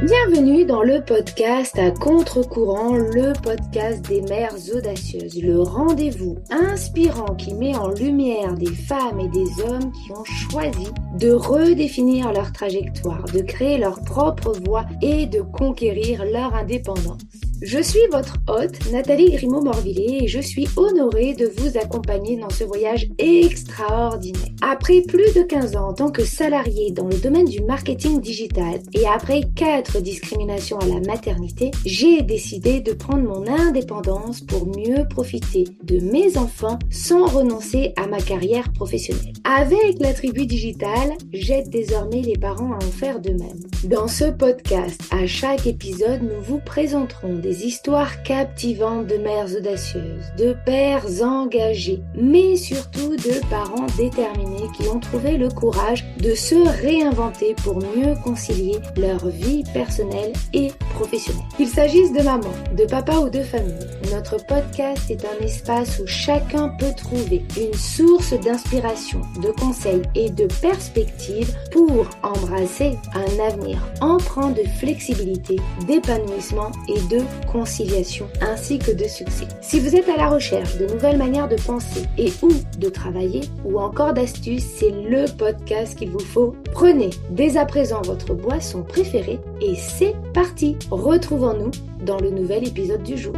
Bienvenue dans le podcast à contre-courant, le podcast des mères audacieuses, le rendez-vous inspirant qui met en lumière des femmes et des hommes qui ont choisi de redéfinir leur trajectoire, de créer leur propre voie et de conquérir leur indépendance. Je suis votre hôte, Nathalie Grimaud-Morvillet, et je suis honorée de vous accompagner dans ce voyage extraordinaire. Après plus de 15 ans en tant que salariée dans le domaine du marketing digital et après 4 discriminations à la maternité, j'ai décidé de prendre mon indépendance pour mieux profiter de mes enfants sans renoncer à ma carrière professionnelle. Avec la tribu digitale, j'aide désormais les parents à en faire de même. Dans ce podcast, à chaque épisode, nous vous présenterons des histoires captivantes de mères audacieuses, de pères engagés, mais surtout de parents déterminés qui ont trouvé le courage de se réinventer pour mieux concilier leur vie personnelle et professionnelle. Qu'il s'agisse de maman, de papa ou de famille, notre podcast est un espace où chacun peut trouver une source d'inspiration, de conseils et de perspectives pour embrasser un avenir empreint de flexibilité, d'épanouissement et de conciliation, ainsi que de succès. Si vous êtes à la recherche de nouvelles manières de penser et ou de travailler, ou encore d'astuces, c'est le podcast qu'il vous faut. Prenez dès à présent votre boisson préférée et c'est parti. Retrouvons-nous dans le nouvel épisode du jour.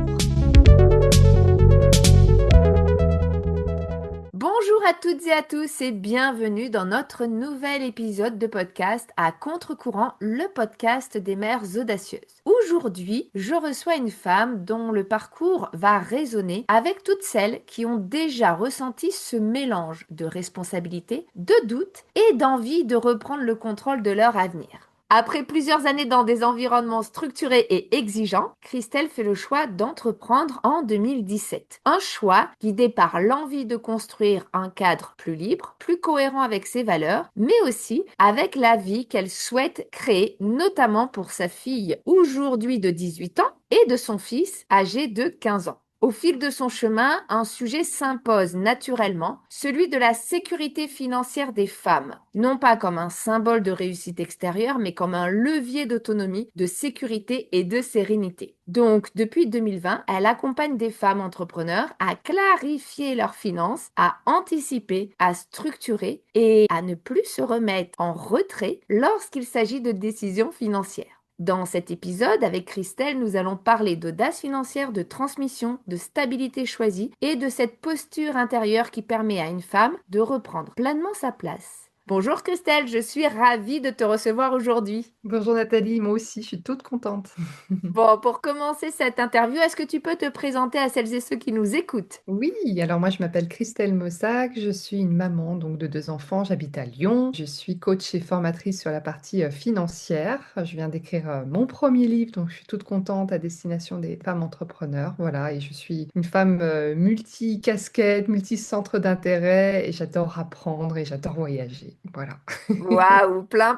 Bonjour à toutes et à tous et bienvenue dans notre nouvel épisode de podcast à contre-courant, le podcast des mères audacieuses. Aujourd'hui, je reçois une femme dont le parcours va résonner avec toutes celles qui ont déjà ressenti ce mélange de responsabilité, de doute et d'envie de reprendre le contrôle de leur avenir. Après plusieurs années dans des environnements structurés et exigeants, Christelle fait le choix d'entreprendre en 2017. Un choix guidé par l'envie de construire un cadre plus libre, plus cohérent avec ses valeurs, mais aussi avec la vie qu'elle souhaite créer, notamment pour sa fille aujourd'hui de 18 ans et de son fils âgé de 15 ans. Au fil de son chemin, un sujet s'impose naturellement, celui de la sécurité financière des femmes. Non pas comme un symbole de réussite extérieure, mais comme un levier d'autonomie, de sécurité et de sérénité. Donc, depuis 2020, elle accompagne des femmes entrepreneurs à clarifier leurs finances, à anticiper, à structurer et à ne plus se remettre en retrait lorsqu'il s'agit de décisions financières. Dans cet épisode, avec Christelle, nous allons parler d'audace financière, de transmission, de stabilité choisie et de cette posture intérieure qui permet à une femme de reprendre pleinement sa place. Bonjour Christelle, je suis ravie de te recevoir aujourd'hui. Bonjour Nathalie, moi aussi, je suis toute contente. Bon, pour commencer cette interview, est-ce que tu peux te présenter à celles et ceux qui nous écoutent? Oui, alors moi je m'appelle Christelle Mossac, je suis une maman donc de 2 enfants, j'habite à Lyon, je suis coach et formatrice sur la partie financière. Je viens d'écrire mon premier livre, donc je suis toute contente à destination des femmes entrepreneurs. Voilà, et je suis une femme multi-casquette, multi-centre d'intérêt, et j'adore apprendre et j'adore voyager. Voilà. Waouh, plein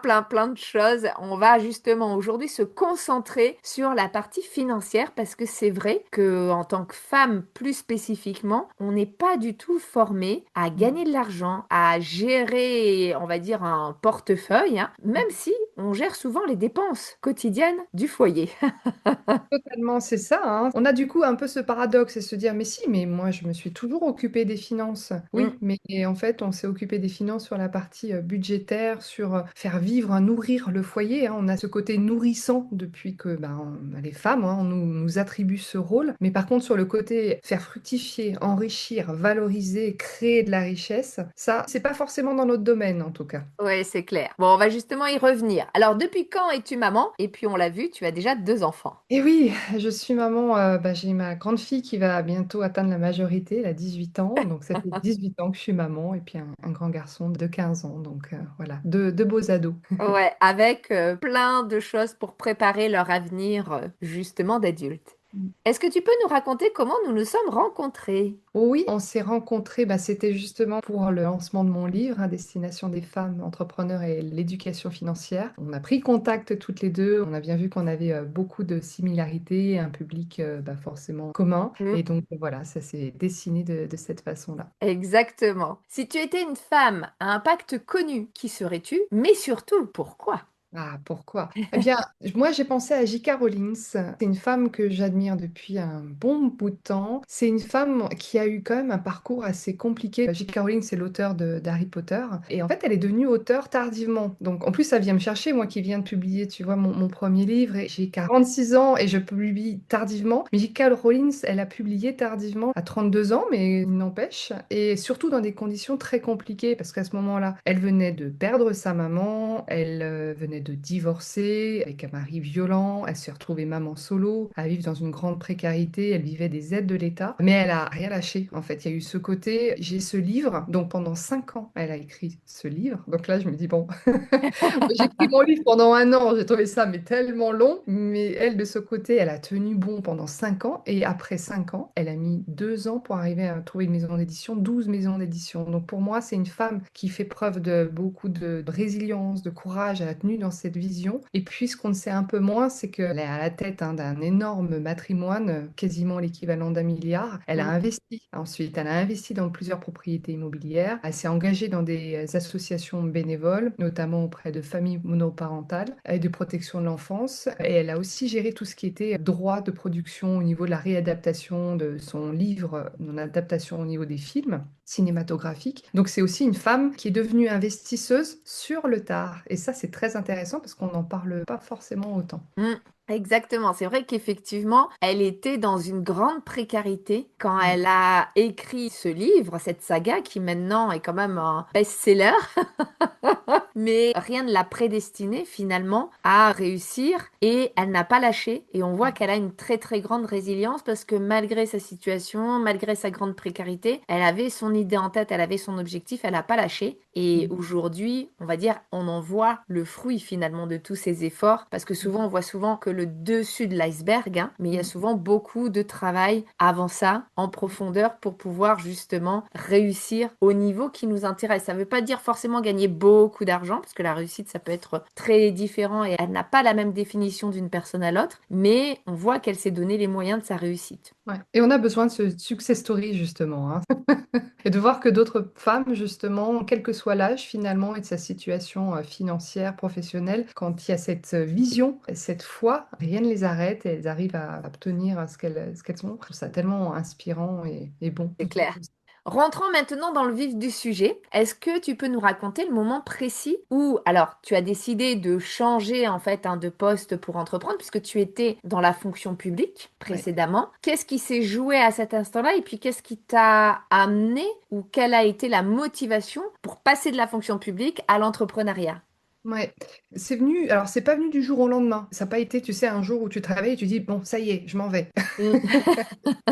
de choses. On va justement aujourd'hui se concentrer sur la partie financière parce que c'est vrai que en tant que femme plus spécifiquement, on n'est pas du tout formé à gagner de l'argent, à gérer, on va dire, un portefeuille, hein, même si on gère souvent les dépenses quotidiennes du foyer. Totalement, c'est ça, hein. On a du coup un peu ce paradoxe et se dire, mais si, mais moi je me suis toujours occupée des finances. Oui, mais en fait, on s'est occupé des finances sur la partie budgétaire, sur faire vivre, hein, nourrir le foyer, hein. On a ce côté nourrissant depuis que les femmes, hein, on nous attribue ce rôle. Mais par contre, sur le côté faire fructifier, enrichir, valoriser, créer de la richesse, ça, c'est pas forcément dans notre domaine en tout cas. Oui, c'est clair. Bon, on va justement y revenir. Alors, depuis quand es-tu maman? Et puis, on l'a vu, tu as déjà 2 enfants. Et oui, je suis maman, j'ai ma grande fille qui va bientôt atteindre la majorité, elle a 18 ans, donc ça fait 18 ans que je suis maman, et puis un grand garçon de 15 ans, donc voilà, deux beaux ados. Ouais, avec plein de choses pour préparer leur avenir, justement, d'adulte. Est-ce que tu peux nous raconter comment nous nous sommes rencontrés? Oui, on s'est rencontrés, c'était justement pour le lancement de mon livre, à destination des femmes entrepreneurs et l'éducation financière. On a pris contact toutes les deux, on a bien vu qu'on avait beaucoup de similarités, un public forcément commun, Hmm, et donc voilà, ça s'est dessiné de cette façon-là. exactement. Si tu étais une femme à impact connu, qui serais-tu? Mais surtout, pourquoi? Ah, pourquoi? Eh bien, moi, j'ai pensé à J.K. Rowling. C'est une femme que j'admire depuis un bon bout de temps. C'est une femme qui a eu quand même un parcours assez compliqué. J.K. Rowling, c'est l'auteur d'Harry Potter. Et en fait, elle est devenue auteure tardivement. Donc, en plus, ça vient me chercher, moi qui viens de publier, tu vois, mon premier livre. Et j'ai 46 ans et je publie tardivement. Mais J.K. Rowling, elle a publié tardivement à 32 ans, mais il n'empêche. Et surtout dans des conditions très compliquées, parce qu'à ce moment-là, elle venait de perdre sa maman, elle venait de divorcer avec un mari violent, elle s'est retrouvée maman solo, à vivre dans une grande précarité, elle vivait des aides de l'État, mais elle a rien lâché en fait. Il y a eu ce côté, j'ai ce livre, donc pendant 5 ans, elle a écrit ce livre. Donc là, je me dis, bon, j'ai écrit mon livre pendant un an, j'ai trouvé ça mais tellement long, mais elle, de ce côté, elle a tenu bon pendant 5 ans, et après 5 ans, elle a mis 2 ans pour arriver à trouver une maison d'édition, 12 maisons d'édition. Donc pour moi, c'est une femme qui fait preuve de beaucoup de résilience, de courage, elle a tenu dans cette vision. Et puis ce qu'on ne sait un peu moins, c'est qu'elle est à la tête d'un énorme patrimoine, quasiment l'équivalent d'1 milliard. Elle a Mm. investi ensuite, elle a investi dans plusieurs propriétés immobilières, elle s'est engagée dans des associations bénévoles, notamment auprès de familles monoparentales et de protection de l'enfance. Et elle a aussi géré tout ce qui était droit de production au niveau de la réadaptation de son livre, en adaptation au niveau des films cinématographiques. Donc c'est aussi une femme qui est devenue investisseuse sur le tard. Et ça, c'est très intéressant parce qu'on n'en parle pas forcément autant. Mm. Exactement, c'est vrai qu'effectivement, elle était dans une grande précarité quand Mm. elle a écrit ce livre, cette saga qui maintenant est quand même un best-seller. Mais rien ne l'a prédestinée finalement à réussir et elle n'a pas lâché et on voit qu'elle a une très très grande résilience parce que malgré sa situation, malgré sa grande précarité, elle avait son idée en tête, elle avait son objectif, elle n'a pas lâché et Mm. aujourd'hui, on va dire, on en voit le fruit finalement de tous ses efforts parce que souvent on voit souvent que le dessus de l'iceberg, hein, mais il y a Mm. souvent beaucoup de travail avant ça en profondeur pour pouvoir justement réussir au niveau qui nous intéresse. Ça ne veut pas dire forcément gagner beaucoup d'argent, parce que la réussite, ça peut être très différent et elle n'a pas la même définition d'une personne à l'autre, mais on voit qu'elle s'est donné les moyens de sa réussite. Ouais. Et on a besoin de ce success story, justement, hein. Et de voir que d'autres femmes, justement, quel que soit l'âge, finalement, et de sa situation financière, professionnelle, quand il y a cette vision, cette foi, rien ne les arrête et elles arrivent à obtenir ce qu'elles sont. Je trouve ça tellement inspirant et bon. C'est clair. Rentrons maintenant dans le vif du sujet. Est-ce que tu peux nous raconter le moment précis où, alors, tu as décidé de changer en fait de poste pour entreprendre puisque tu étais dans la fonction publique Ouais. précédemment. Qu'est-ce qui s'est joué à cet instant-là et puis qu'est-ce qui t'a amené ou quelle a été la motivation pour passer de la fonction publique à l'entrepreneuriat? Ouais, c'est venu, alors c'est pas venu du jour au lendemain. Ça n'a pas été, tu sais, un jour où tu te réveilles et tu dis, bon, ça y est, je m'en vais. Mm.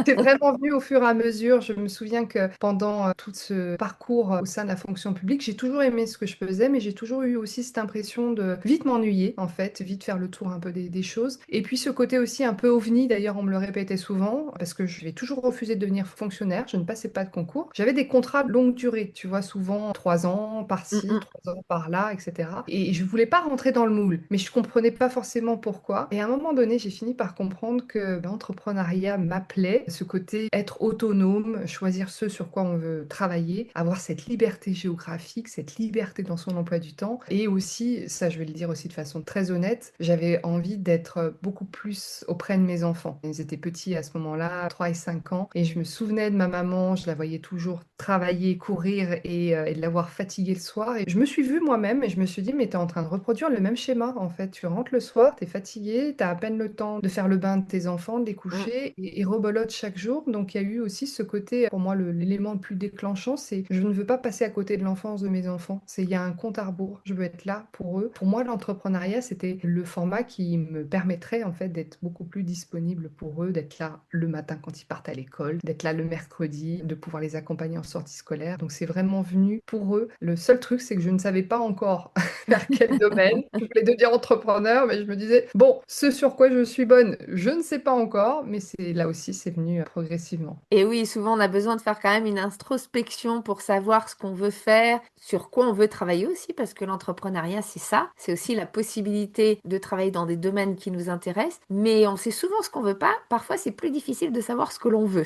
C'est vraiment venu au fur et à mesure. Je me souviens que pendant tout ce parcours au sein de la fonction publique, j'ai toujours aimé ce que je faisais, mais j'ai toujours eu aussi cette impression de vite m'ennuyer, en fait, vite faire le tour un peu des choses. Et puis ce côté aussi un peu ovni, d'ailleurs, on me le répétait souvent, parce que je vais toujours refusé de devenir fonctionnaire, je ne passais pas de concours. J'avais des contrats de longue durée, tu vois, souvent 3 ans Mm, par-ci, mm. 3 ans par-là, etc. Et je voulais pas rentrer dans le moule, mais je comprenais pas forcément pourquoi. Et à un moment donné, j'ai fini par comprendre que l'entrepreneuriat m'appelait, ce côté être autonome, choisir ce sur quoi on veut travailler, avoir cette liberté géographique, cette liberté dans son emploi du temps. Et aussi, ça je vais le dire aussi de façon très honnête, j'avais envie d'être beaucoup plus auprès de mes enfants. Ils étaient petits à ce moment-là, 3 et 5 ans, et je me souvenais de ma maman, je la voyais toujours travailler, courir et de l'avoir fatiguée le soir. Et je me suis vue moi-même et je me suis dit, mais t'es en train de reproduire le même schéma en fait. Tu rentres le soir, t'es fatigué, t'as à peine le temps de faire le bain de tes enfants, de les Mm. coucher et rebelote chaque jour. Donc il y a eu aussi ce côté, pour moi, l'élément le plus déclenchant, c'est je ne veux pas passer à côté de l'enfance de mes enfants. C'est il y a un compte à rebours. Je veux être là pour eux. Pour moi, l'entrepreneuriat, c'était le format qui me permettrait en fait d'être beaucoup plus disponible pour eux, d'être là le matin quand ils partent à l'école, d'être là le mercredi, de pouvoir les accompagner en sortie scolaire. Donc c'est vraiment venu pour eux. Le seul truc, c'est que je ne savais pas encore vers quel domaine. Je voulais devenir entrepreneur, mais je me disais, bon, ce sur quoi je suis bonne, je ne sais pas encore, mais c'est là aussi, c'est venu progressivement. Et oui, souvent on a besoin de faire quand même une introspection pour savoir ce qu'on veut faire, sur quoi on veut travailler aussi, parce que l'entrepreneuriat, c'est ça. C'est aussi la possibilité de travailler dans des domaines qui nous intéressent, mais on sait souvent ce qu'on veut pas. Parfois, c'est plus difficile de savoir ce que l'on veut.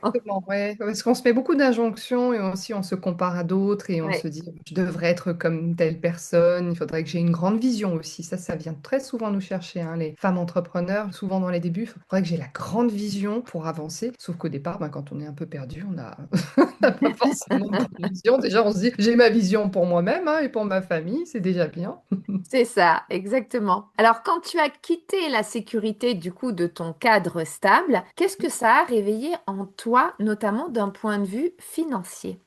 Exactement, ouais. Parce qu'on se met beaucoup d'injonctions et aussi on se compare à d'autres et on se Ouais. dit, je devrais être comme telle personne. personne, il faudrait que j'ai une grande vision aussi. Ça vient très souvent nous chercher, hein, les femmes entrepreneurs, souvent dans les débuts, il faudrait que j'ai la grande vision pour avancer. Sauf qu'au départ, ben, quand on est un peu perdu, on a on n'a pas forcément de grande vision. Déjà, on se dit, j'ai ma vision pour moi-même, hein, et pour ma famille, c'est déjà bien. C'est ça, exactement. Alors, quand tu as quitté la sécurité du coup de ton cadre stable, qu'est-ce que ça a réveillé en toi, notamment d'un point de vue financier?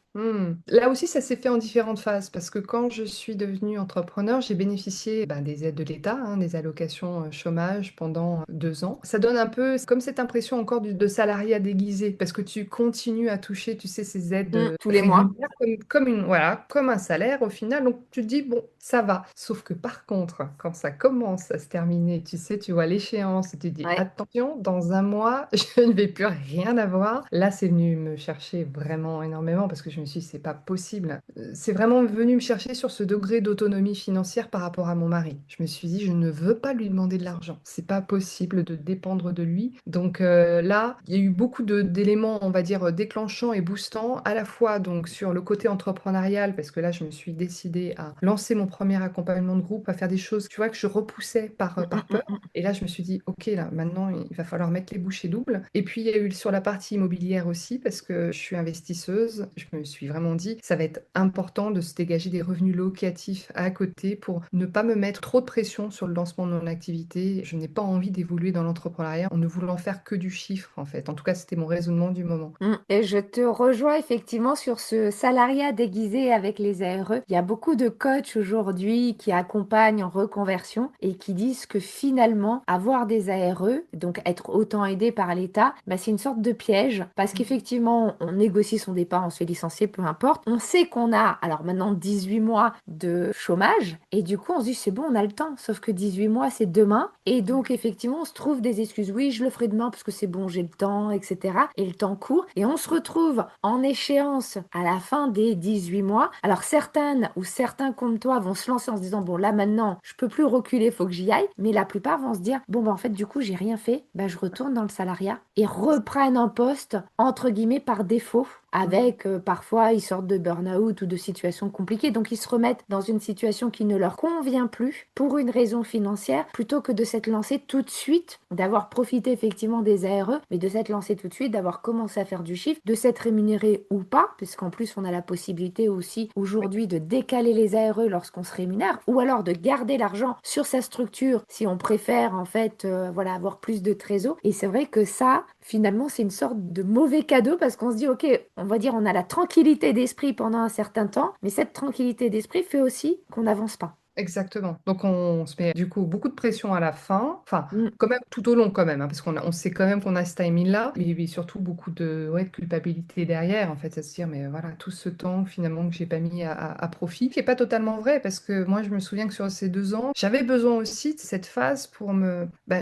Là aussi, ça s'est fait en différentes phases parce que quand je suis devenue entrepreneur, j'ai bénéficié ben, des aides de l'État, hein, des allocations chômage pendant 2 ans. Ça donne un peu comme cette impression encore de salariat déguisé parce que tu continues à toucher, tu sais, ces aides Tous les mois. régulières voilà, comme un salaire au final. Donc tu te dis, bon, ça va. Sauf que par contre, quand ça commence à se terminer, tu sais, tu vois l'échéance et tu te dis, Ouais. attention, dans un mois, je ne vais plus rien avoir. Là, c'est venu me chercher vraiment énormément parce que je me suis dit, c'est pas possible. C'est vraiment venu me chercher sur ce degré d'autonomie financière par rapport à mon mari. Je me suis dit, je ne veux pas lui demander de l'argent. C'est pas possible de dépendre de lui. Donc là, il y a eu beaucoup d'éléments, on va dire, déclenchants et boostants, à la fois donc sur le côté entrepreneurial, parce que là, je me suis décidée à lancer mon premier accompagnement de groupe, à faire des choses, tu vois, que je repoussais par peur. Et là, je me suis dit, OK, là, maintenant, il va falloir mettre les bouchées doubles. Et puis, il y a eu sur la partie immobilière aussi, parce que je suis investisseuse. Je me suis vraiment dit, ça va être important de se dégager des revenus locatifs à côté pour ne pas me mettre trop de pression sur le lancement de mon activité. Je n'ai pas envie d'évoluer dans l'entrepreneuriat en ne voulant faire que du chiffre, en fait. En tout cas, c'était mon raisonnement du moment. Et je te rejoins effectivement sur ce salariat déguisé avec les ARE. Il y a beaucoup de coachs aujourd'hui qui accompagnent en reconversion et qui disent que finalement, avoir des ARE, donc être autant aidé par l'État, bah, c'est une sorte de piège parce qu'effectivement, on négocie son départ, on se fait licencier, peu importe. On sait qu'on a, alors maintenant, 18 mois de chômage et du coup, on se dit c'est bon, on a le temps. Sauf que 18 mois, c'est demain. Et donc, effectivement, on se trouve des excuses. Oui, je le ferai demain parce que c'est bon, j'ai le temps, etc. Et le temps court. Et on se retrouve en échéance à la fin des 18 mois. Alors, certaines ou certains comme toi vont se lancer en se disant, bon, là maintenant, je peux plus reculer, faut que j'y aille. Mais la plupart vont se dire, bon, bah, en fait, du coup, j'ai rien fait. Bah, je retourne dans le salariat et reprennent un poste, entre guillemets, par défaut avec parfois ils sortent de burn-out ou de situations compliquées, donc ils se remettent dans une situation qui ne leur convient plus pour une raison financière, plutôt que de s'être lancé tout de suite, d'avoir profité effectivement des ARE, mais de s'être lancé tout de suite, d'avoir commencé à faire du chiffre, de s'être rémunéré ou pas, puisqu'en plus on a la possibilité aussi aujourd'hui de décaler les ARE lorsqu'on se rémunère, ou alors de garder l'argent sur sa structure si on préfère en fait voilà, avoir plus de trésor. Et c'est vrai que ça, finalement, c'est une sorte de mauvais cadeau parce qu'on se dit, ok, on va dire on a la tranquillité d'esprit pendant un certain temps, mais cette tranquillité d'esprit fait aussi qu'on n'avance pas. Exactement. Donc on se met du coup beaucoup de pression à la fin, enfin Mm. quand même tout au long quand même, hein, parce on sait quand même qu'on a ce timing-là, mais surtout beaucoup ouais, de culpabilité derrière, en fait, à se dire mais voilà, tout ce temps finalement que j'ai pas mis à profit, qui est pas totalement vrai, parce que moi je me souviens que sur ces 2 ans, j'avais besoin aussi de cette phase pour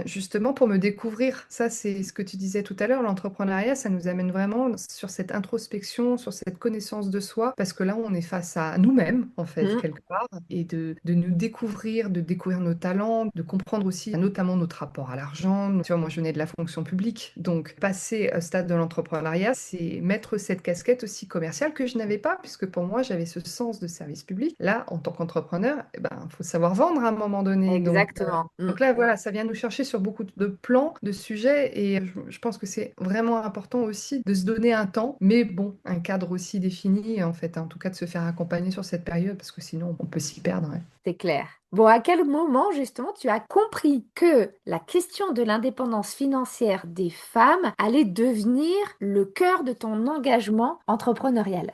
justement pour me découvrir. Ça c'est ce que tu disais tout à l'heure, l'entrepreneuriat, ça nous amène vraiment sur cette introspection, sur cette connaissance de soi, parce que là on est face à nous-mêmes en fait Mm. quelque part, et de nous découvrir, de découvrir nos talents, de comprendre aussi notamment notre rapport à l'argent. Tu vois, moi je venais de la fonction publique, donc passer au stade de l'entrepreneuriat, c'est mettre cette casquette aussi commerciale que je n'avais pas, puisque pour moi j'avais ce sens de service public. Là, en tant qu'entrepreneur, faut savoir vendre à un moment donné. Exactement. Mm. Donc là, voilà, ça vient nous chercher sur beaucoup de plans, de sujets, et je pense que c'est vraiment important aussi de se donner un temps, mais bon, un cadre aussi défini, en fait, hein, en tout cas de se faire accompagner sur cette période, parce que sinon on peut s'y perdre, ouais. C'est clair. Bon, à quel moment justement tu as compris que la question de l'indépendance financière des femmes allait devenir le cœur de ton engagement entrepreneurial?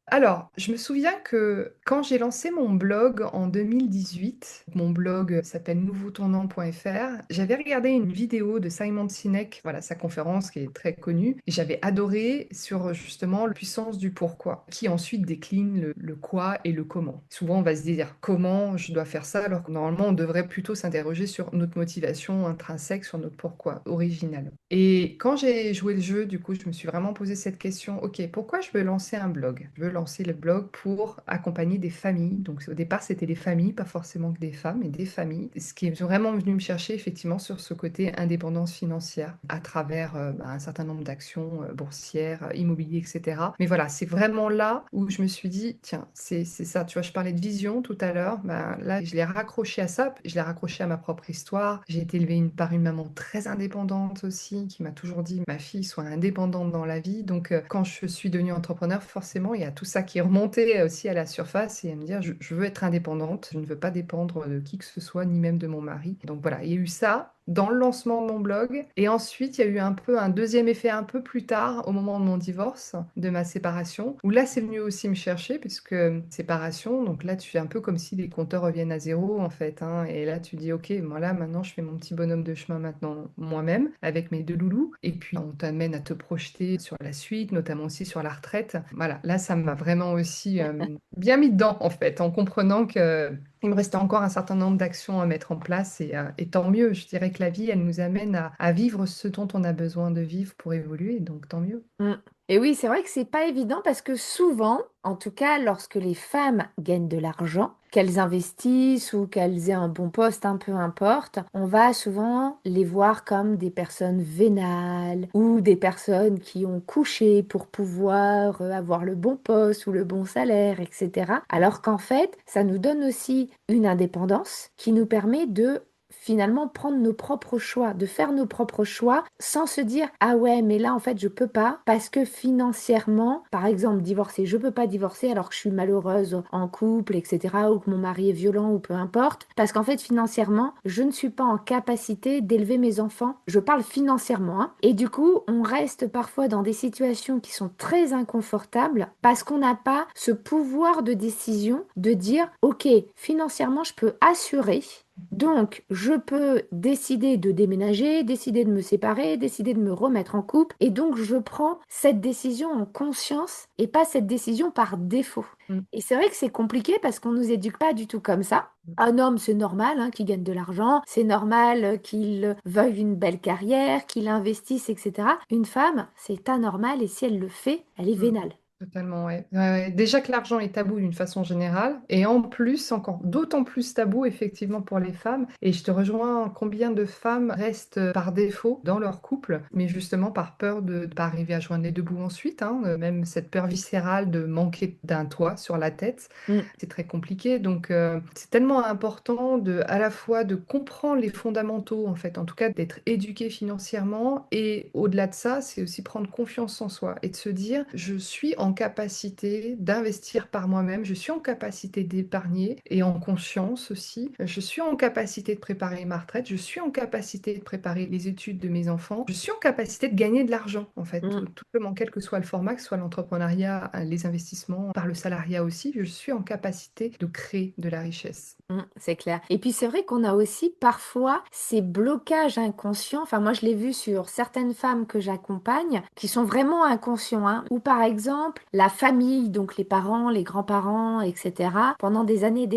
Alors, je me souviens que quand j'ai lancé mon blog en 2018, mon blog s'appelle nouveautournant.fr, j'avais regardé une vidéo de Simon Sinek, voilà sa conférence qui est très connue, et j'avais adoré sur justement la puissance du pourquoi, qui ensuite décline le quoi et le comment. Souvent, on va se dire comment je dois faire ça, alors que normalement, on devrait plutôt s'interroger sur notre motivation intrinsèque, sur notre pourquoi original. Et quand j'ai joué le jeu, du coup, je me suis vraiment posé cette question, ok, pourquoi je veux lancer un blog? Je veux lancé le blog pour accompagner des familles. Donc au départ, c'était des familles, pas forcément que des femmes, mais des familles. Ce qui est vraiment venu me chercher effectivement sur ce côté indépendance financière à travers un certain nombre d'actions boursières, immobilier, etc. Mais voilà, c'est vraiment là où je me suis dit, tiens, c'est ça. Tu vois, je parlais de vision tout à l'heure. Ben, là, je l'ai raccroché à ça. Je l'ai raccroché à ma propre histoire. J'ai été élevée par une maman très indépendante aussi, qui m'a toujours dit, ma fille, soit indépendante dans la vie. Donc, quand je suis devenue entrepreneur, forcément, il y a tout ça qui est remonté aussi à la surface et à me dire, je veux être indépendante. Je ne veux pas dépendre de qui que ce soit, ni même de mon mari. Donc voilà, il y a eu ça dans le lancement de mon blog. Et ensuite, il y a eu un peu un deuxième effet un peu plus tard, au moment de mon divorce, de ma séparation, où là, c'est venu aussi me chercher, puisque séparation, donc là, tu fais un peu comme si les compteurs reviennent à zéro, en fait, hein. Et là, tu dis, OK, moi là, maintenant, je fais mon petit bonhomme de chemin maintenant moi-même, avec mes deux loulous. Et puis, on t'amène à te projeter sur la suite, notamment aussi sur la retraite. Voilà, là, ça m'a vraiment aussi bien mis dedans, en fait, en comprenant que il me restait encore un certain nombre d'actions à mettre en place et tant mieux. Je dirais que la vie, elle nous amène à vivre ce dont on a besoin de vivre pour évoluer, donc tant mieux. Mm. Et oui, c'est vrai que c'est pas évident parce que souvent, en tout cas, lorsque les femmes gagnent de l'argent, qu'elles investissent ou qu'elles aient un bon poste, un peu importe, on va souvent les voir comme des personnes vénales ou des personnes qui ont couché pour pouvoir avoir le bon poste ou le bon salaire, etc. Alors qu'en fait, ça nous donne aussi une indépendance qui nous permet de finalement prendre nos propres choix, de faire nos propres choix sans se dire ah ouais mais là en fait je peux pas parce que financièrement par exemple divorcer, je peux pas divorcer alors que je suis malheureuse en couple etc. ou que mon mari est violent ou peu importe parce qu'en fait financièrement je ne suis pas en capacité d'élever mes enfants, je parle financièrement hein. Et du coup on reste parfois dans des situations qui sont très inconfortables parce qu'on n'a pas ce pouvoir de décision de dire ok financièrement je peux assurer donc, je peux décider de déménager, décider de me séparer, décider de me remettre en couple. Et donc, je prends cette décision en conscience et pas cette décision par défaut. Mm. Et c'est vrai que c'est compliqué parce qu'on nous éduque pas du tout comme ça. Un homme, c'est normal hein, qu'il gagne de l'argent, c'est normal qu'il veuille une belle carrière, qu'il investisse, etc. Une femme, c'est anormal et si elle le fait, elle est Mm. vénale. Totalement, ouais. Ouais, ouais. Déjà que l'argent est tabou d'une façon générale, et en plus, encore d'autant plus tabou effectivement pour les femmes. Et je te rejoins, combien de femmes restent par défaut dans leur couple, mais justement par peur de ne pas arriver à joindre les deux bouts ensuite, hein. Même cette peur viscérale de manquer d'un toit sur la tête, Mm. c'est très compliqué. Donc c'est tellement important de, à la fois de comprendre les fondamentaux, en fait, en tout cas d'être éduqué financièrement, et au-delà de ça, c'est aussi prendre confiance en soi et de se dire, je suis en capacité d'investir par moi-même, je suis en capacité d'épargner et en conscience aussi, je suis en capacité de préparer ma retraite, je suis en capacité de préparer les études de mes enfants, je suis en capacité de gagner de l'argent, en fait, Mm. tout simplement, quel que soit le format, que ce soit l'entrepreneuriat, les investissements, par le salariat aussi, je suis en capacité de créer de la richesse. C'est clair. Et puis c'est vrai qu'on a aussi parfois ces blocages inconscients. Enfin, moi je l'ai vu sur certaines femmes que j'accompagne qui sont vraiment inconscients, hein, où par exemple la famille, donc les parents, les grands-parents, etc., pendant des années,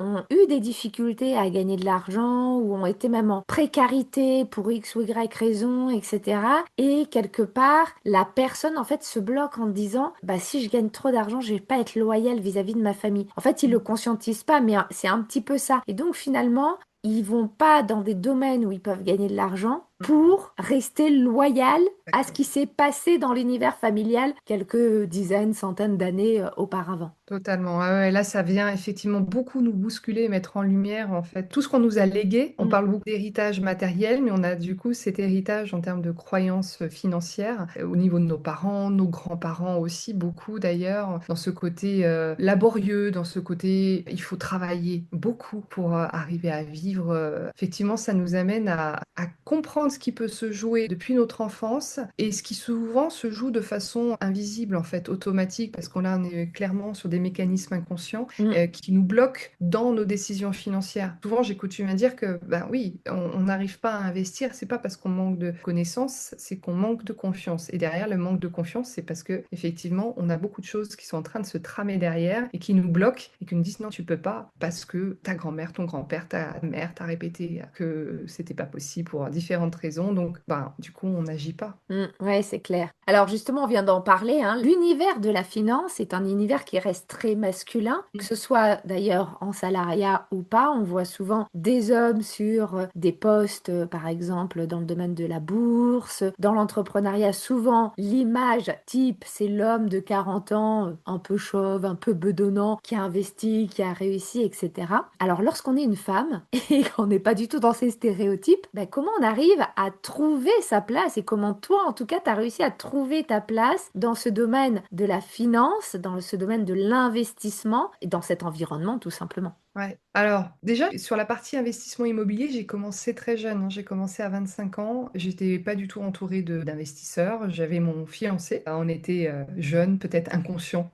ont eu des difficultés à gagner de l'argent ou ont été même en précarité pour X ou Y raison, etc. Et quelque part, la personne en fait se bloque en disant, bah si je gagne trop d'argent, je vais pas être loyale vis-à-vis de ma famille. En fait, ils le conscientisent pas, mais c'est un petit peu ça. Et donc finalement, ils vont pas dans des domaines où ils peuvent gagner de l'argent pour rester loyal à ce qui s'est passé dans l'univers familial quelques dizaines, centaines d'années auparavant. Totalement. Ah ouais, là, ça vient effectivement beaucoup nous bousculer, mettre en lumière en fait tout ce qu'on nous a légué. On Mm. parle beaucoup d'héritage matériel, mais on a du coup cet héritage en termes de croyances financières au niveau de nos parents, nos grands-parents aussi, beaucoup d'ailleurs, dans ce côté laborieux, dans ce côté il faut travailler beaucoup pour arriver à vivre. Effectivement, ça nous amène à comprendre ce qui peut se jouer depuis notre enfance et ce qui souvent se joue de façon invisible, en fait, automatique, parce qu'on là, on est clairement sur des mécanismes inconscients Mm. qui nous bloquent dans nos décisions financières. Souvent, j'ai coutume à dire que, ben oui, on n'arrive pas à investir, c'est pas parce qu'on manque de connaissances, c'est qu'on manque de confiance. Et derrière, le manque de confiance, c'est parce que effectivement, on a beaucoup de choses qui sont en train de se tramer derrière et qui nous bloquent et qui nous disent non, tu peux pas parce que ta grand-mère, ton grand-père, ta mère t'a répété que c'était pas possible pour différentes raison. Donc, du coup, on n'agit pas. Ouais, c'est clair. Alors justement, on vient d'en parler, hein. L'univers de la finance est un univers qui reste très masculin, que ce soit d'ailleurs en salariat ou pas. On voit souvent des hommes sur des postes, par exemple, dans le domaine de la bourse. Dans l'entrepreneuriat, souvent, l'image type, c'est l'homme de 40 ans, un peu chauve, un peu bedonnant, qui a investi, qui a réussi, etc. Alors lorsqu'on est une femme et qu'on n'est pas du tout dans ces stéréotypes, comment on arrive à trouver sa place et comment toi, en tout cas, tu as réussi à trouver ta place dans ce domaine de la finance, dans ce domaine de l'investissement et dans cet environnement, tout simplement. Ouais. Alors, déjà, sur la partie investissement immobilier, j'ai commencé très jeune, hein. J'ai commencé à 25 ans. J'étais pas du tout entourée d'investisseurs. J'avais mon fiancé. On était jeunes, peut-être inconscients.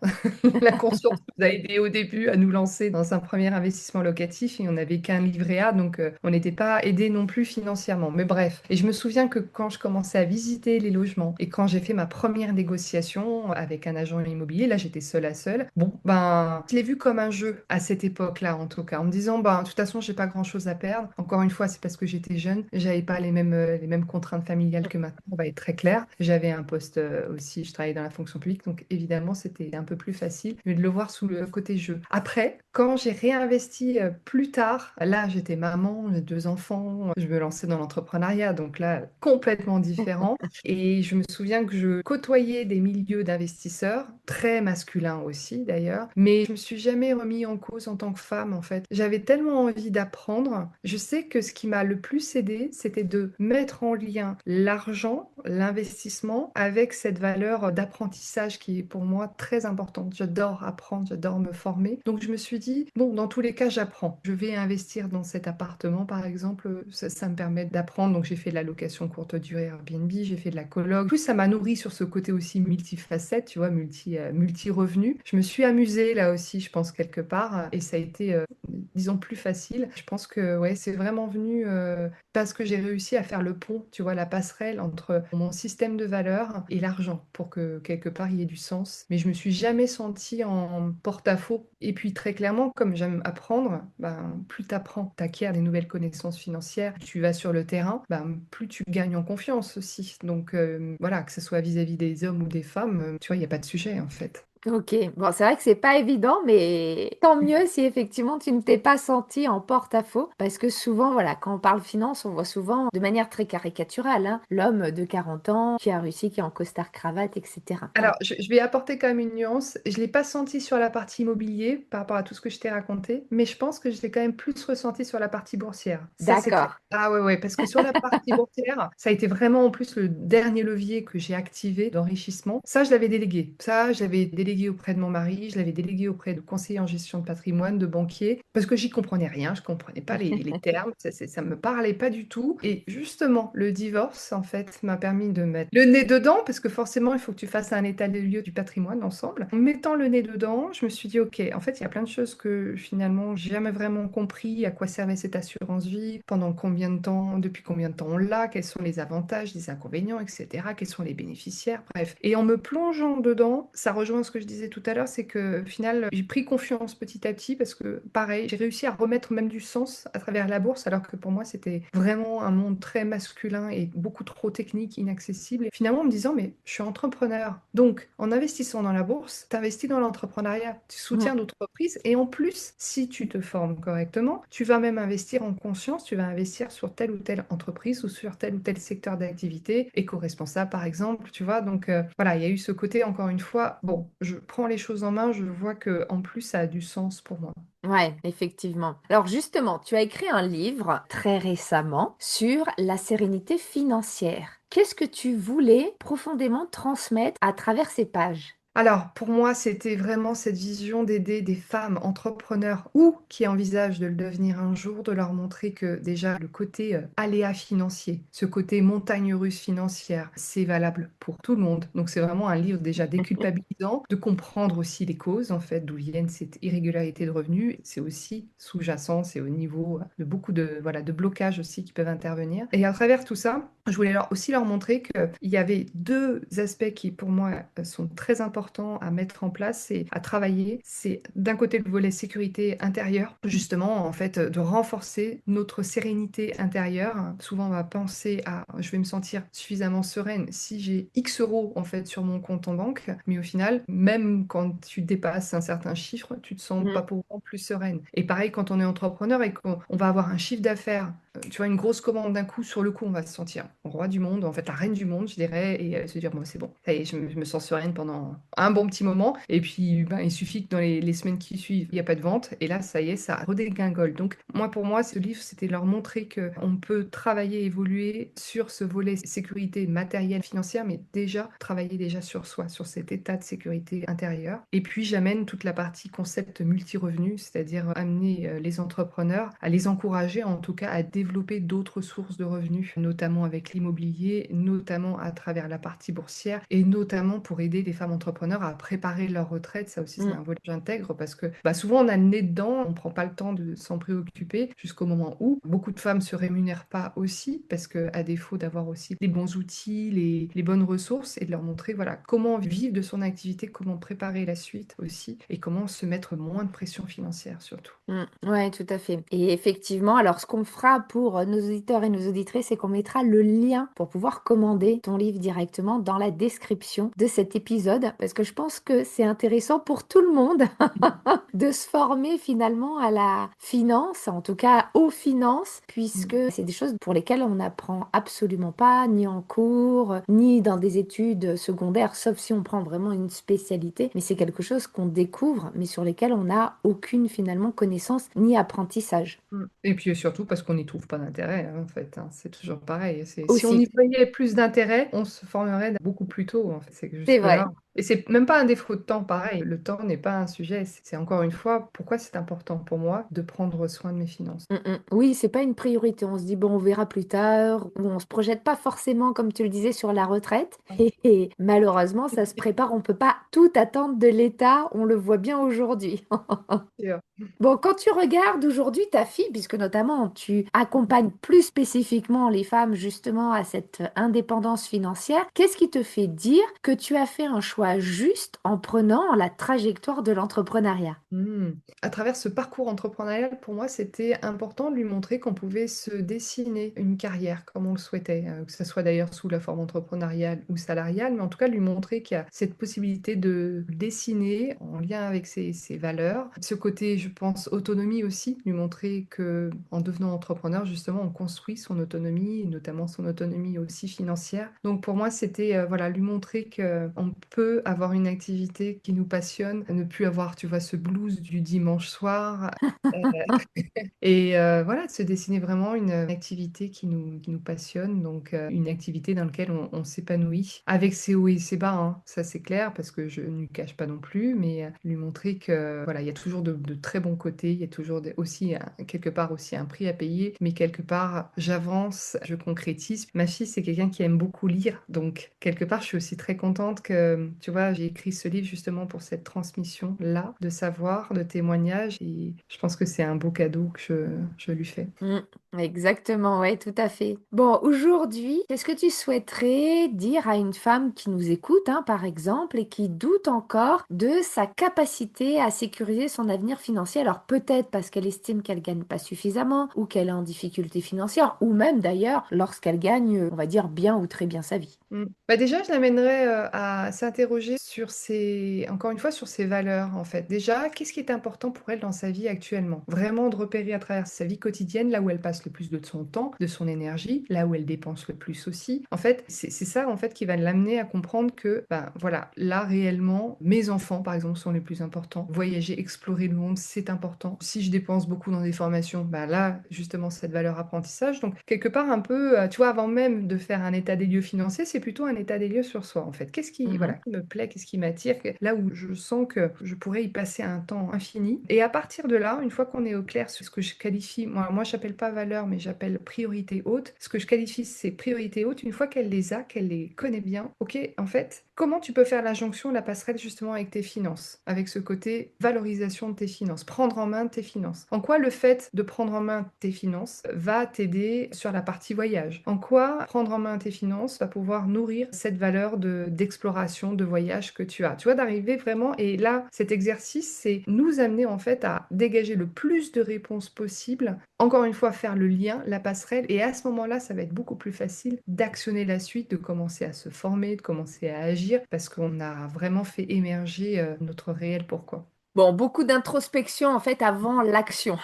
La conscience nous a aidés au début à nous lancer dans un premier investissement locatif et on n'avait qu'un livret A, donc on n'était pas aidés non plus financièrement. Mais bref. Et je me souviens que quand je commençais à visiter les logements et quand j'ai fait ma première négociation avec un agent immobilier, là j'étais seule à seule. Bon, je l'ai vu comme un jeu à cette époque-là, en tout cas, en me disant, de toute façon, j'ai pas grand-chose à perdre. Encore une fois, c'est parce que j'étais jeune, j'avais pas les mêmes contraintes familiales que maintenant, on va être très clair. J'avais un poste aussi, je travaillais dans la fonction publique, donc évidemment, c'était un peu plus facile, mais de le voir sous le côté jeu. Après, quand j'ai réinvesti plus tard, là, j'étais maman, j'ai 2 enfants, je me lançais dans l'entrepreneuriat, donc là, complètement différent. Et je me souviens que je côtoyais des milieux d'investisseurs, très masculins aussi d'ailleurs, mais je me suis jamais remis en cause en tant que femme en fait. J'avais tellement envie d'apprendre. Je sais que ce qui m'a le plus aidé, c'était de mettre en lien l'argent, l'investissement, avec cette valeur d'apprentissage qui est pour moi très importante. J'adore apprendre, j'adore me former. Donc je me suis dit, bon, dans tous les cas, j'apprends. Je vais investir dans cet appartement, par exemple, ça me permet d'apprendre. Donc j'ai fait de la location courte durée Airbnb, j'ai fait de la coloc. En plus, ça m'a nourri sur ce côté aussi multifacette, tu vois, multi-revenu. Je me suis amusée là aussi, je pense, quelque part, et ça a été, disons, plus facile. Je pense que ouais, c'est vraiment venu parce que j'ai réussi à faire le pont, tu vois, la passerelle entre mon système de valeurs et l'argent pour que quelque part il y ait du sens. Mais je me suis jamais sentie en porte-à-faux. Et puis très clairement, comme j'aime apprendre, plus tu apprends, tu acquiers des nouvelles connaissances financières, tu vas sur le terrain, plus tu gagnes en confiance aussi. Donc voilà, que ce soit vis-à-vis des hommes ou des femmes, tu vois, il n'y a pas de sujet en fait. Ok, bon, c'est vrai que c'est pas évident, mais tant mieux si effectivement tu ne t'es pas senti en porte-à-faux, parce que souvent, voilà, quand on parle finance, on voit souvent de manière très caricaturale, hein, l'homme de 40 ans qui a réussi, qui est en costard-cravate, etc. Alors, je vais apporter quand même une nuance. Je ne l'ai pas senti sur la partie immobilier par rapport à tout ce que je t'ai raconté, mais je pense que je l'ai quand même plus ressenti sur la partie boursière. Ça, c'est clair. D'accord. Ah ouais, ouais, parce que sur la partie boursière, ça a été vraiment en plus le dernier levier que j'ai activé d'enrichissement. Ça, je l'avais délégué. Ça, je l'avais délégué auprès de mon mari, je l'avais délégué auprès de conseillers en gestion de patrimoine, de banquiers, parce que j'y comprenais rien, je comprenais pas les termes, ça me parlait pas du tout. Et justement, le divorce, en fait, m'a permis de mettre le nez dedans, parce que forcément, il faut que tu fasses un état des lieux du patrimoine ensemble. En mettant le nez dedans, je me suis dit, ok, en fait, il y a plein de choses que finalement, j'ai jamais vraiment compris à quoi servait cette assurance vie, pendant combien de temps, depuis combien de temps on l'a, quels sont les avantages, les inconvénients, etc., quels sont les bénéficiaires, bref. Et en me plongeant dedans, ça rejoint ce que je disais tout à l'heure, c'est que au final, j'ai pris confiance petit à petit parce que, pareil, j'ai réussi à remettre même du sens à travers la bourse, alors que pour moi, c'était vraiment un monde très masculin et beaucoup trop technique, inaccessible. Et finalement, en me disant, mais je suis entrepreneur. Donc, en investissant dans la bourse, tu investis dans l'entrepreneuriat, tu soutiens d'autres entreprises et en plus, si tu te formes correctement, tu vas même investir en conscience, tu vas investir sur telle ou telle entreprise ou sur tel ou tel secteur d'activité, éco-responsable par exemple, tu vois. Donc voilà, il y a eu ce côté, encore une fois, bon, je prends les choses en main, je vois que en plus, ça a du sens pour moi. Ouais, effectivement. Alors justement, tu as écrit un livre très récemment sur la sérénité financière. Qu'est-ce que tu voulais profondément transmettre à travers ces pages? Alors, pour moi, c'était vraiment cette vision d'aider des femmes entrepreneurs ou qui envisagent de le devenir un jour, de leur montrer que déjà le côté aléa financier, ce côté montagne russe financière, c'est valable pour tout le monde. Donc, c'est vraiment un livre déjà déculpabilisant, de comprendre aussi les causes, en fait, d'où viennent cette irrégularité de revenus. C'est aussi sous-jacent, c'est au niveau de beaucoup de, voilà, de blocages aussi qui peuvent intervenir. Et à travers tout ça, je voulais aussi leur montrer qu'il y avait deux aspects qui, pour moi, sont très importants important à mettre en place et à travailler, c'est d'un côté le volet sécurité intérieure, justement, en fait, de renforcer notre sérénité intérieure. Souvent, on va penser à je vais me sentir suffisamment sereine si j'ai X euros en fait sur mon compte en banque, mais au final, même quand tu dépasses un certain chiffre, tu te sens Mm. pas pour autant plus sereine. Et pareil, quand on est entrepreneur et qu'on va avoir un chiffre d'affaires, tu vois, une grosse commande d'un coup, sur le coup, on va se sentir roi du monde, en fait, la reine du monde, je dirais, et se dire, bon, c'est bon, ça y est, je me sens sereine pendant un bon petit moment. Et puis, ben, il suffit que dans les semaines qui suivent, il n'y a pas de vente, et là, ça y est, ça redégringole. Donc, moi, pour moi, ce livre, c'était leur montrer qu'on peut travailler, évoluer sur ce volet sécurité matérielle, financière, mais déjà, travailler déjà sur soi, sur cet état de sécurité intérieure. Et puis, j'amène toute la partie concept multi-revenus, c'est-à-dire amener les entrepreneurs à les encourager, en tout cas, à développer d'autres sources de revenus, notamment avec l'immobilier, notamment à travers la partie boursière, et notamment pour aider les femmes entrepreneurs à préparer leur retraite. Ça aussi, c'est Mm. un volet que j'intègre parce que bah, souvent, on a le nez dedans, on ne prend pas le temps de s'en préoccuper jusqu'au moment où beaucoup de femmes se rémunèrent pas aussi parce que à défaut d'avoir aussi les bons outils, les bonnes ressources et de leur montrer voilà comment vivre de son activité, comment préparer la suite aussi et comment se mettre moins de pression financière surtout. Ouais, tout à fait. Et effectivement, alors ce qu'on fera pour nos auditeurs et nos auditrices, c'est qu'on mettra le lien pour pouvoir commander ton livre directement dans la description de cet épisode, parce que je pense que c'est intéressant pour tout le monde de se former finalement à la finance, en tout cas aux finances, puisque Mm. c'est des choses pour lesquelles on n'apprend absolument pas, ni en cours, ni dans des études secondaires, sauf si on prend vraiment une spécialité, mais c'est quelque chose qu'on découvre, mais sur lesquels on n'a aucune finalement connaissance ni apprentissage. Et puis surtout parce qu'on n'y trouve pas d'intérêt, hein, en fait, hein. C'est toujours pareil. Si on Aussi, y voyait plus d'intérêt, on se formerait beaucoup plus tôt, en fait. C'est que c'est vrai. jusque-là. Et c'est même pas un défaut de temps, pareil. Le temps n'est pas un sujet. C'est encore une fois pourquoi c'est important pour moi de prendre soin de mes finances. Oui, c'est pas une priorité. On se dit, bon, on verra plus tard, ou on se projette pas forcément, comme tu le disais, sur la retraite. Et malheureusement, ça se prépare. On peut pas tout attendre de l'État. On le voit bien aujourd'hui. Sûr. Bon, quand tu regardes aujourd'hui ta fille, puisque notamment tu accompagnes plus spécifiquement les femmes justement à cette indépendance financière, qu'est-ce qui te fait dire que tu as fait un choix juste en prenant la trajectoire de l'entrepreneuriat? Hmm. À travers ce parcours entrepreneurial, pour moi, c'était important de lui montrer qu'on pouvait se dessiner une carrière comme on le souhaitait, que ce soit d'ailleurs sous la forme entrepreneuriale ou salariale, mais en tout cas lui montrer qu'il y a cette possibilité de dessiner en lien avec ses valeurs. Ce côté, je pense, autonomie aussi, lui montrer que en devenant entrepreneur, justement, on construit son autonomie, et notamment son autonomie aussi financière. Donc pour moi, c'était voilà, lui montrer qu'on peut avoir une activité qui nous passionne, ne plus avoir, tu vois, ce blues du dimanche soir. euh, et voilà, de se dessiner vraiment une activité qui nous passionne, donc une activité dans laquelle on s'épanouit, avec ses hauts et ses bas, hein, ça c'est clair, parce que je ne lui cache pas non plus, mais lui montrer que voilà, il y a toujours de très bons côtés, il y a toujours aussi quelque part aussi un prix à payer, mais quelque part j'avance, je concrétise. Ma fille, c'est quelqu'un qui aime beaucoup lire, donc quelque part je suis aussi très contente que, tu vois, j'ai écrit ce livre justement pour cette transmission-là, de savoir, de témoignages, et je pense que c'est un beau cadeau que je lui fais. Mm, exactement, ouais, tout à fait. Bon, aujourd'hui, qu'est-ce que tu souhaiterais dire à une femme qui nous écoute, hein, par exemple, et qui doute encore de sa capacité à sécuriser son avenir financier? Alors peut-être parce qu'elle estime qu'elle gagne pas suffisamment, ou qu'elle est en difficulté financière, ou même d'ailleurs lorsqu'elle gagne, on va dire, bien ou très bien sa vie. Bah déjà, je l'amènerais à s'interroger sur encore une fois, sur ses valeurs en fait. Déjà, qu'est-ce qui est important pour elle dans sa vie actuellement? Vraiment de repérer à travers sa vie quotidienne, là où elle passe le plus de son temps, de son énergie, là où elle dépense le plus aussi. En fait, c'est ça en fait qui va l'amener à comprendre que, ben voilà, là réellement, mes enfants par exemple sont les plus importants. Voyager, explorer le monde, c'est important. Si je dépense beaucoup dans des formations, bah là, justement, cette valeur apprentissage. Donc, quelque part, un peu, tu vois, avant même de faire un état des lieux financier, c'est plutôt un état des lieux sur soi, en fait. Qu'est-ce qui, voilà, Mhm. qui me plaît, qu'est-ce qui m'attire, là où je sens que je pourrais y passer un temps infini. Et à partir de là, une fois qu'on est au clair sur ce que je qualifie, moi j'appelle pas valeur, mais j'appelle priorité haute. Ce que je qualifie, c'est priorité haute. Une fois qu'elle les a, qu'elle les connaît bien, ok, en fait, comment tu peux faire la jonction, la passerelle justement avec tes finances, avec ce côté valorisation de tes finances, prendre en main tes finances. En quoi le fait de prendre en main tes finances va t'aider sur la partie voyage? En quoi prendre en main tes finances va pouvoir nourrir cette valeur d'exploration, de voyage que tu as. Tu vois, d'arriver vraiment, et là, cet exercice, c'est nous amener en fait à dégager le plus de réponses possible. Encore une fois, faire le lien, la passerelle, et à ce moment-là, ça va être beaucoup plus facile d'actionner la suite, de commencer à se former, de commencer à agir, parce qu'on a vraiment fait émerger notre réel pourquoi. Bon, beaucoup d'introspection en fait avant l'action,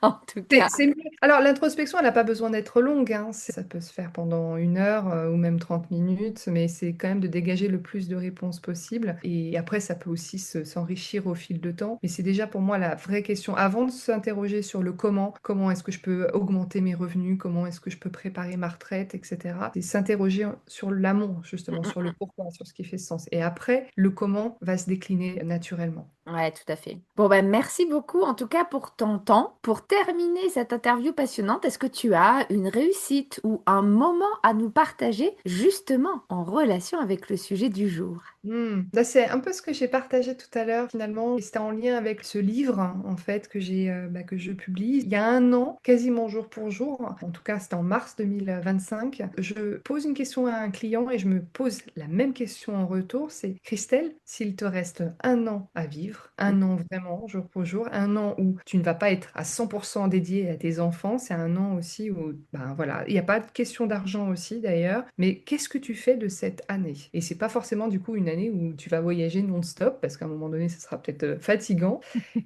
en tout cas. C'est mieux. Alors, l'introspection, elle n'a pas besoin d'être longue, hein. Ça peut se faire pendant 1 heure ou même 30 minutes, mais c'est quand même de dégager le plus de réponses possible. Et après, ça peut aussi s'enrichir au fil de temps. Mais c'est déjà pour moi la vraie question. Avant de s'interroger sur le comment est-ce que je peux augmenter mes revenus, comment est-ce que je peux préparer ma retraite, etc. C'est s'interroger sur l'amont, justement, sur le pourquoi, sur ce qui fait sens. Et après, le comment va se décliner naturellement. Ouais, tout à fait. Bon, ben, merci beaucoup en tout cas pour ton temps. Pour terminer cette interview passionnante, est-ce que tu as une réussite ou un moment à nous partager justement en relation avec le sujet du jour? Là, c'est un peu ce que j'ai partagé tout à l'heure finalement. Et c'était en lien avec ce livre en fait que je publie. Il y a 1 an, quasiment jour pour jour, en tout cas c'était en mars 2025, je pose une question à un client et je me pose la même question en retour. C'est Christelle, s'il te reste 1 an à vivre, 1 an vraiment, jour pour jour, 1 an où tu ne vas pas être à 100% dédié à tes enfants, c'est 1 an aussi où, ben voilà, il n'y a pas de question d'argent aussi d'ailleurs, mais qu'est-ce que tu fais de cette année? Et c'est pas forcément du coup une année où tu vas voyager non-stop, parce qu'à un moment donné, ça sera peut-être fatigant.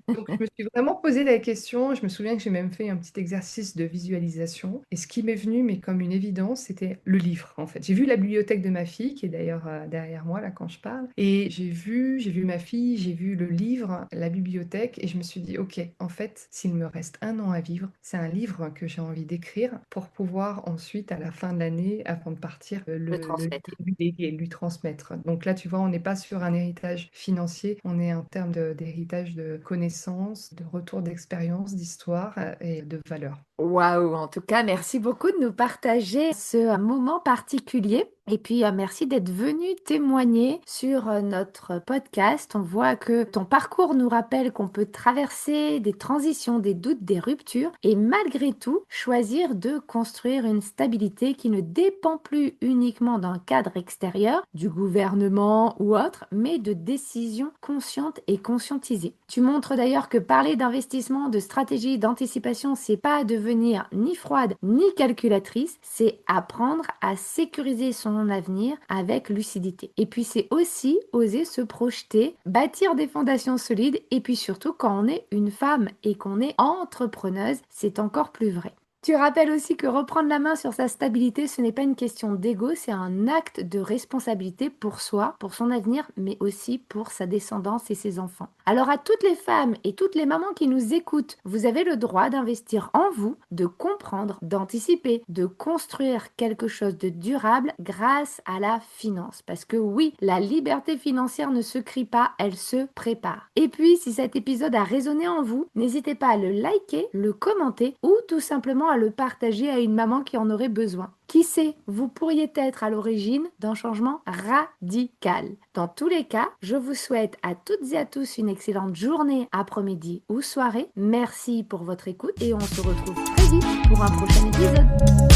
Donc, je me suis vraiment posé la question. Je me souviens que j'ai même fait un petit exercice de visualisation. Et ce qui m'est venu, mais comme une évidence, c'était le livre, en fait. J'ai vu la bibliothèque de ma fille, qui est d'ailleurs derrière moi, là, quand je parle. Et j'ai vu ma fille, j'ai vu le livre, la bibliothèque, et je me suis dit, OK, en fait, s'il me reste 1 an à vivre, c'est un livre que j'ai envie d'écrire pour pouvoir ensuite, à la fin de l'année, avant de partir, Le transmettre. lui léguer, lui transmettre. Donc là, tu vois, on n'est pas sur un héritage financier, on est en termes d'héritage de connaissances, de retour d'expérience, d'histoire et de valeurs. Waouh, en tout cas, merci beaucoup de nous partager ce moment particulier. Et puis, merci d'être venu témoigner sur notre podcast. On voit que ton parcours nous rappelle qu'on peut traverser des transitions, des doutes, des ruptures et malgré tout, choisir de construire une stabilité qui ne dépend plus uniquement d'un cadre extérieur, du gouvernement ou autre, mais de décisions conscientes et conscientisées. Tu montres d'ailleurs que parler d'investissement, de stratégie, d'anticipation, c'est pas devenir ni froide ni calculatrice, c'est apprendre à sécuriser son avenir avec lucidité. Et puis c'est aussi oser se projeter, bâtir des fondations solides et puis surtout quand on est une femme et qu'on est entrepreneuse, c'est encore plus vrai. Tu rappelles aussi que reprendre la main sur sa stabilité, ce n'est pas une question d'ego, c'est un acte de responsabilité pour soi, pour son avenir, mais aussi pour sa descendance et ses enfants. Alors à toutes les femmes et toutes les mamans qui nous écoutent, vous avez le droit d'investir en vous, de comprendre, d'anticiper, de construire quelque chose de durable grâce à la finance. Parce que oui, la liberté financière ne se crie pas, elle se prépare. Et puis, si cet épisode a résonné en vous, n'hésitez pas à le liker, le commenter ou tout simplement à le partager à une maman qui en aurait besoin. Qui sait, vous pourriez être à l'origine d'un changement radical. Dans tous les cas, je vous souhaite à toutes et à tous une excellente journée, après-midi ou soirée. Merci pour votre écoute et on se retrouve très vite pour un prochain épisode.